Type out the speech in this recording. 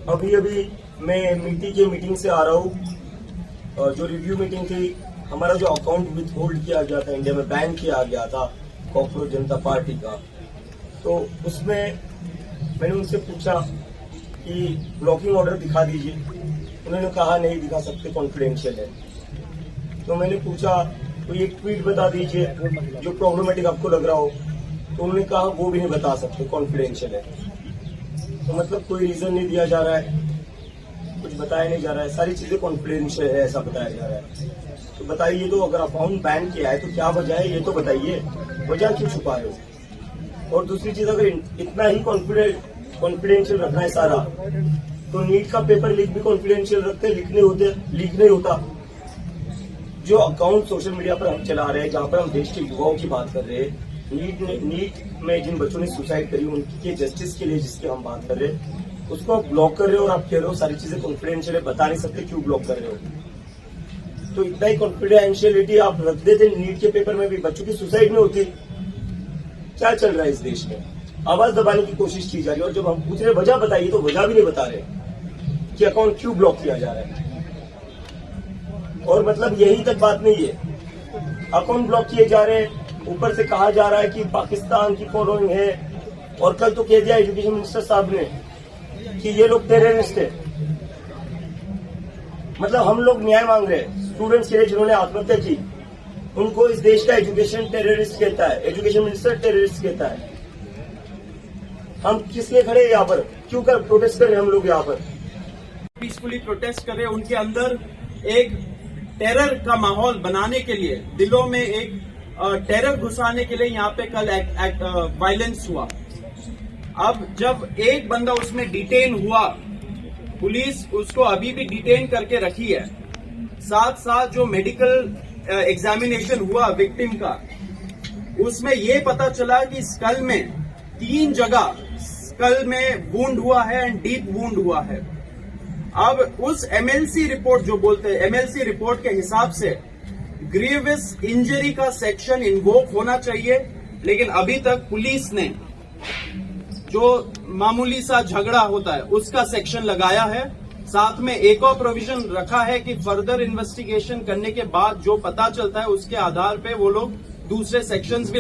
अभी अभी मैं मिट्टी की मीटिंग से आ रहा हूँ। जो रिव्यू मीटिंग थी, हमारा जो अकाउंट विथ होल्ड किया गया था, इंडिया में बैन किया गया था कॉकरोच जनता पार्टी का, तो उसमें मैंने उनसे पूछा कि ब्लॉकिंग ऑर्डर दिखा दीजिए। उन्होंने कहा नहीं दिखा सकते, कॉन्फिडेंशियल है। तो मैंने पूछा तो एक ट्वीट बता दीजिए जो प्रॉब्लमेटिक आपको लग रहा हो, तो उन्होंने कहा वो भी नहीं बता सकते, कॉन्फिडेंशियल है। तो मतलब कोई रीजन नहीं दिया जा रहा है, कुछ बताया नहीं जा रहा है, सारी चीजें कॉन्फिडेंशियल है ऐसा बताया जा रहा है। तो बताइए, तो अगर अकाउंट बैन किया है तो क्या वजह है, ये तो बताइए, वजह क्यों छुपा रहे हो। और दूसरी चीज, अगर इतना ही कॉन्फिडेंशियल रखना है सारा, तो नीट का पेपर लीक भी कॉन्फिडेंशियल रखते, लीक नहीं होता। जो अकाउंट सोशल मीडिया पर हम चला रहे हैं, जहां पर हम देश के युवाओं की बात कर रहे हैं, नीट में जिन बच्चों ने सुसाइड करी उनके जस्टिस के लिए जिसकी हम बात कर रहे हैं, उसको आप ब्लॉक कर रहे हो और आप कह रहे हो सारी चीजें कॉन्फिडेंशियल है, बता नहीं सकते क्यों ब्लॉक कर रहे हो। तो इतना ही कॉन्फिडेंशियलिटी आप रख देते नीट के पेपर में भी, बच्चों की सुसाइड में होती। क्या चल रहा है इस देश में, आवाज दबाने की कोशिश की जा रही है। और जब हम पूछ रहे वजह बताइए, तो वजह भी नहीं बता रहे कि अकाउंट क्यों ब्लॉक किया जा रहा है। और मतलब यही तक बात नहीं है, अकाउंट ब्लॉक किए जा रहे हैं, ऊपर से कहा जा रहा है कि पाकिस्तान की फॉलोइंग है। और कल तो कह दिया एजुकेशन मिनिस्टर साहब ने कि ये लोग टेररिस्ट है। मतलब हम लोग न्याय मांग रहे हैं स्टूडेंट्स के लिए जिन्होंने आत्महत्या की, उनको इस देश का एजुकेशन टेररिस्ट कहता है, एजुकेशन मिनिस्टर टेररिस्ट कहता है। हम किस लिए खड़े हैं यहाँ पर, क्यों कर प्रोटेस्ट कर रहे हैं हम लोग यहाँ पर, पीसफुली प्रोटेस्ट कर रहे हैं। उनके अंदर एक टेरर का माहौल बनाने के लिए, दिलों में एक टेरर घुसाने के लिए यहाँ पे कल वायलेंस हुआ। अब जब एक बंदा उसमें डिटेन हुआ, पुलिस उसको अभी भी डिटेन करके रखी है। साथ साथ जो मेडिकल एग्जामिनेशन हुआ विक्टिम का, उसमें ये पता चला कि स्कल में 3 जगह स्कल में वुंड हुआ है एंड डीप वुंड हुआ है। अब उस एमएलसी रिपोर्ट जो बोलते हैं, एमएलसी रिपोर्ट के हिसाब से ग्रीवियस इंजरी का सेक्शन इन्वोक होना चाहिए, लेकिन अभी तक पुलिस ने जो मामूली सा झगड़ा होता है उसका सेक्शन लगाया है। साथ में एक और प्रोविजन रखा है कि फर्दर इन्वेस्टिगेशन करने के बाद जो पता चलता है उसके आधार पे वो लोग दूसरे सेक्शंस भी